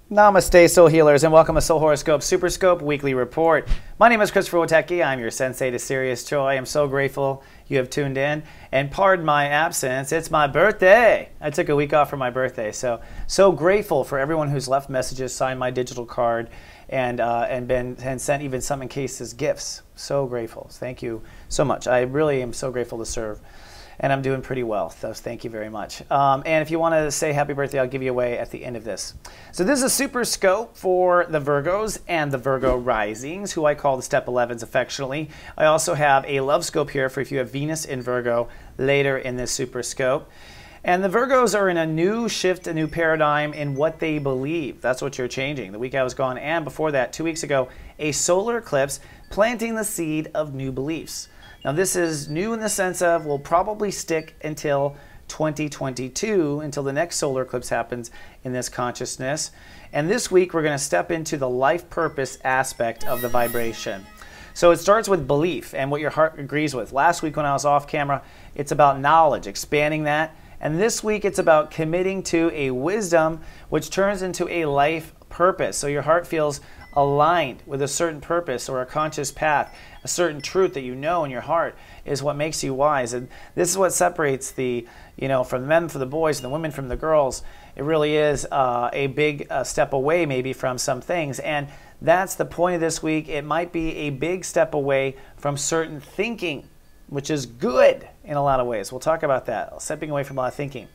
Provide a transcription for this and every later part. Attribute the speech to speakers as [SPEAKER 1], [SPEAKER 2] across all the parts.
[SPEAKER 1] Namaste, Soul Healers, and welcome to Soul Horoscope SuperScope Weekly Report. My name is Witecki. I'm your Sensei to Sirius Joy. I'm so grateful you have tuned in. And pardon my absence, it's my birthday. I took a week off for my birthday, so grateful for everyone who's left messages, signed my digital card, and sent even some in cases gifts. So grateful. Thank you so much. I really am so grateful to serve. And I'm doing pretty well, so thank you very much. And if you want to say happy birthday, I'll give you away at the end of this. So this is a super scope for the Virgos and the Virgo Risings, who I call the Step 11s affectionately. I also have a love scope here for if you have Venus in Virgo later in this super scope. And the Virgos are in a new shift, a new paradigm in what they believe. That's what you're changing. The week I was gone, and before that, 2 weeks ago, a solar eclipse planting the seed of new beliefs. Now this is new in the sense of will probably stick until 2022, until the next solar eclipse happens in this consciousness. And this week we're going to step into the life purpose aspect of the vibration. So it starts with belief and what your heart agrees with. Last week when I was off camera, it's about knowledge, expanding that. And this week it's about committing to a wisdom which turns into a life purpose. So your heart feels aligned with a certain purpose or a conscious path, a certain truth that you know in your heart is what makes you wise. And this is what separates the, from the men from the boys and the women from the girls. It really is a big step away maybe from some things. And that's the point of this week. It might be a big step away from certain thinking, which is good in a lot of ways. We'll talk about that, stepping away from a lot of thinking.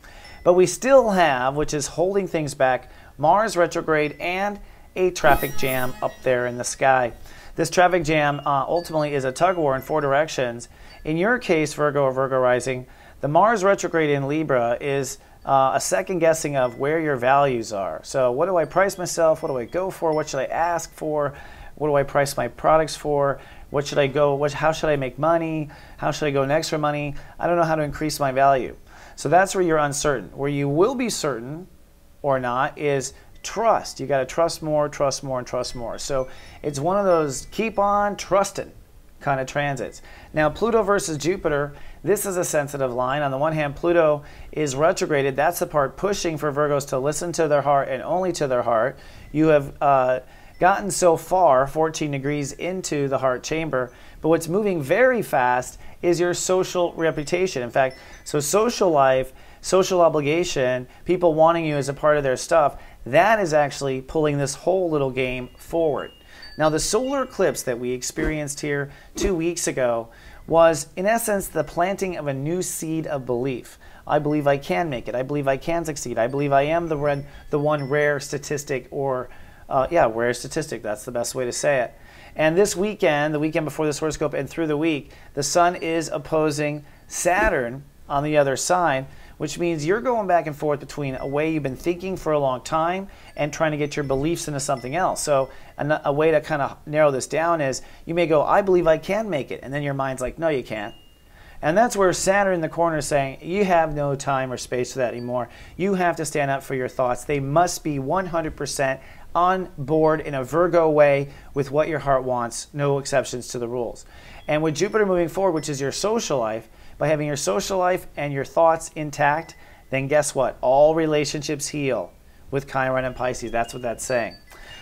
[SPEAKER 1] But we still have, which is holding things back, Mars retrograde and a traffic jam up there in the sky. This traffic jam ultimately is a tug of war in 4 directions. In your case, Virgo or Virgo rising, the Mars retrograde in Libra is a second guessing of where your values are. So what do I price myself? What do I go for? What should I ask for? What do I price my products for? What should I go? How should I make money? How should I go next for money? I don't know how to increase my value. So that's where you're uncertain. Where you will be certain or not is trust. You got to trust more, and trust more. So it's one of those keep on trusting kind of transits. Now Pluto versus Jupiter, this is a sensitive line. On the one hand, Pluto is retrograded. That's the part pushing for Virgos to listen to their heart and only to their heart. You have gotten so far, 14 degrees into the heart chamber, but what's moving very fast is your social reputation. In fact, so social life, social obligation, people wanting you as a part of their stuff, that is actually pulling this whole little game forward. Now the solar eclipse that we experienced here 2 weeks ago was in essence the planting of a new seed of belief. I believe I can make it. I believe I can succeed. I believe I am the one rare statistic, or rare statistic. That's the best way to say it. And this weekend, the weekend before this horoscope and through the week, the sun is opposing Saturn on the other side, which means you're going back and forth between a way you've been thinking for a long time and trying to get your beliefs into something else. So a way to kind of narrow this down is you may go, I believe I can make it. And then your mind's like, no, you can't. And that's where Saturn in the corner is saying, you have no time or space for that anymore. You have to stand up for your thoughts. They must be 100% on board in a Virgo way with what your heart wants, no exceptions to the rules. And with Jupiter moving forward, which is your social life, by having your social life and your thoughts intact, then guess what? All relationships heal with Chiron and Pisces. That's what that's saying.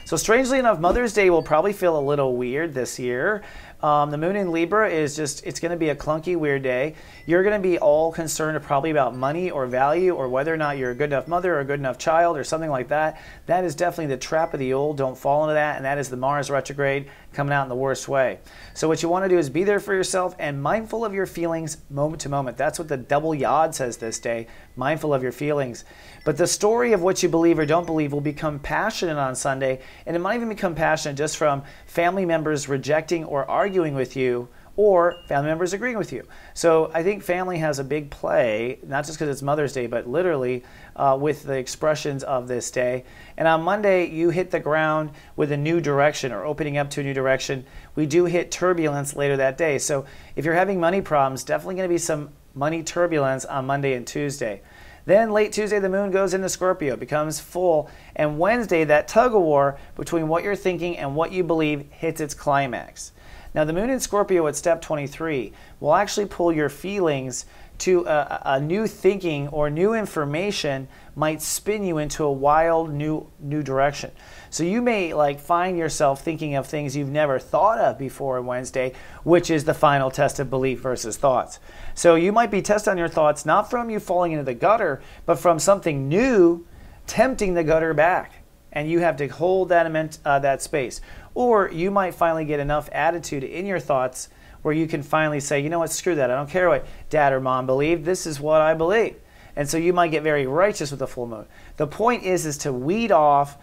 [SPEAKER 1] So strangely enough, Mother's Day will probably feel a little weird this year. The moon in Libra is just, it's going to be a clunky, weird day. You're going to be all concerned probably about money or value or whether or not you're a good enough mother or a good enough child or something like that. That is definitely the trap of the old. Don't fall into that. And that is the Mars retrograde coming out in the worst way. So what you want to do is be there for yourself and mindful of your feelings moment to moment. That's what the double yod says this day, mindful of your feelings. But the story of what you believe or don't believe will become passionate on Sunday, and it might even become passionate just from family members rejecting or arguing with you, or family members agreeing with you. So I think family has a big play, not just because it's Mother's Day, but literally with the expressions of this day. And on Monday, you hit the ground with a new direction or opening up to a new direction. We do hit turbulence later that day. So if you're having money problems, definitely going to be some money turbulence on Monday and Tuesday. Then late Tuesday, the moon goes into Scorpio, becomes full, and Wednesday, that tug-of-war between what you're thinking and what you believe hits its climax. Now, the moon in Scorpio at step 23 will actually pull your feelings to a new thinking or new information might spin you into a wild new direction. So you may like find yourself thinking of things you've never thought of before on Wednesday, which is the final test of belief versus thoughts. So you might be tested on your thoughts, not from you falling into the gutter, but from something new tempting the gutter back. And you have to hold that space. Or you might finally get enough attitude in your thoughts where you can finally say, you know what, screw that. I don't care what dad or mom believe. This is what I believe. And so you might get very righteous with the full moon. The point is to weed off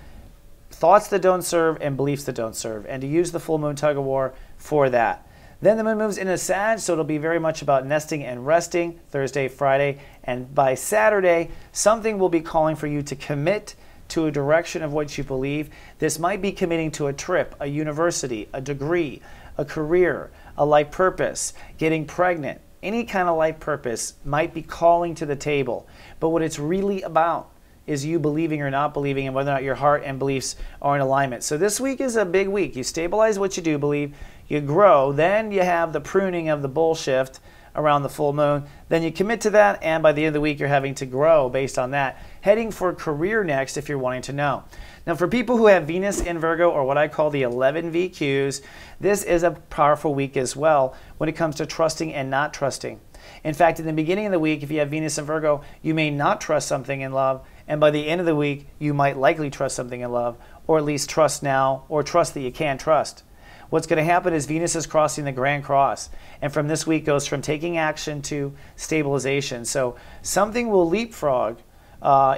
[SPEAKER 1] thoughts that don't serve and beliefs that don't serve, and to use the full moon tug of war for that. Then the moon moves into Sag, so it'll be very much about nesting and resting, Thursday, Friday, and by Saturday, something will be calling for you to commit to a direction of what you believe. This might be committing to a trip, a university, a degree, a career, a life purpose, getting pregnant. Any kind of life purpose might be calling to the table. But what it's really about is you believing or not believing, and whether or not your heart and beliefs are in alignment. So this week is a big week. You stabilize what you do believe, you grow, then you have the pruning of the bullshift around the full moon, then you commit to that, and by the end of the week you're having to grow based on that, heading for career next if you're wanting to know. Now for people who have Venus in Virgo, or what I call the 11 VQs, this is a powerful week as well when it comes to trusting and not trusting. In fact, in the beginning of the week, if you have Venus in Virgo, you may not trust something in love, and by the end of the week you might likely trust something in love, or at least trust now, or trust that you can trust. What's going to happen is Venus is crossing the Grand Cross, and from this week goes from taking action to stabilization. So something will leapfrog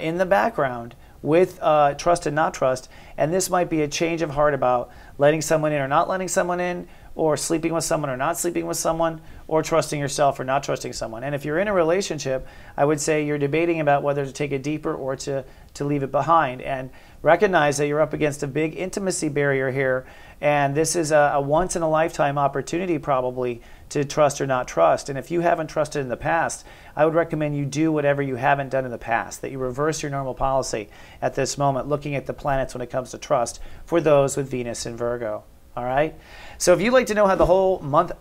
[SPEAKER 1] in the background with trust and not trust, and this might be a change of heart about letting someone in or not letting someone in, or sleeping with someone or not sleeping with someone, or trusting yourself or not trusting someone. And if you're in a relationship, I would say you're debating about whether to take it deeper or to leave it behind, and recognize that you're up against a big intimacy barrier here, and this is a once-in-a-lifetime opportunity probably to trust or not trust. And if you haven't trusted in the past, I would recommend you do whatever you haven't done in the past, that you reverse your normal policy at this moment, looking at the planets when it comes to trust for those with Venus in Virgo. All right? So if you'd like to know how the whole month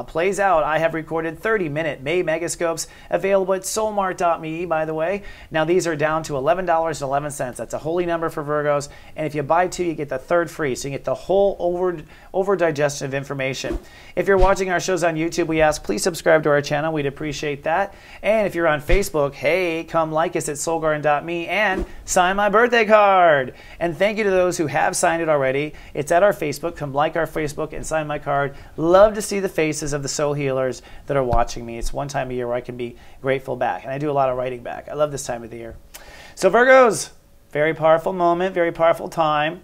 [SPEAKER 1] plays out, I have recorded 30-minute May Megascopes available at soulmart.me, by the way. Now these are down to $11.11. That's a holy number for Virgos. And if you buy two, you get the third free. So you get the whole over-digestion of information. If you're watching our shows on YouTube, we ask please subscribe to our channel. We'd appreciate that. And if you're on Facebook, hey, come like us at soulgarden.me and sign my birthday card. And thank you to those who have signed it already. It's at our Facebook. Come like our Facebook and sign my card. Love to see the faces of the soul healers that are watching me. It's one time a year where I can be grateful back, and I do a lot of writing back. I love this time of the year. So Virgos, very powerful moment, very powerful time.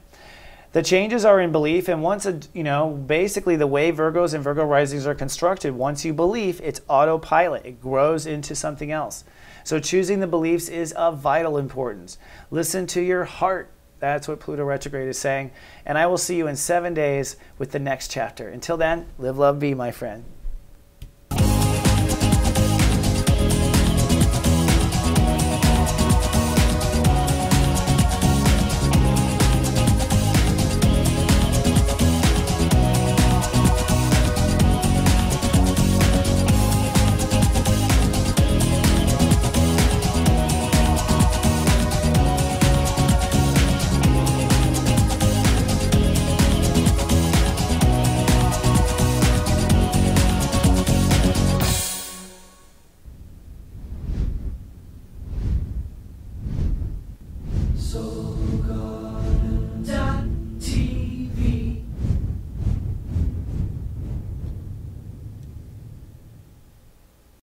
[SPEAKER 1] The changes are in belief, and once basically the way Virgos and Virgo risings are constructed, once you believe, it's autopilot. It grows into something else. So choosing the beliefs is of vital importance. Listen to your heart. That's what Pluto retrograde is saying. And I will see you in 7 days with the next chapter. Until then, live, love, be, my friend.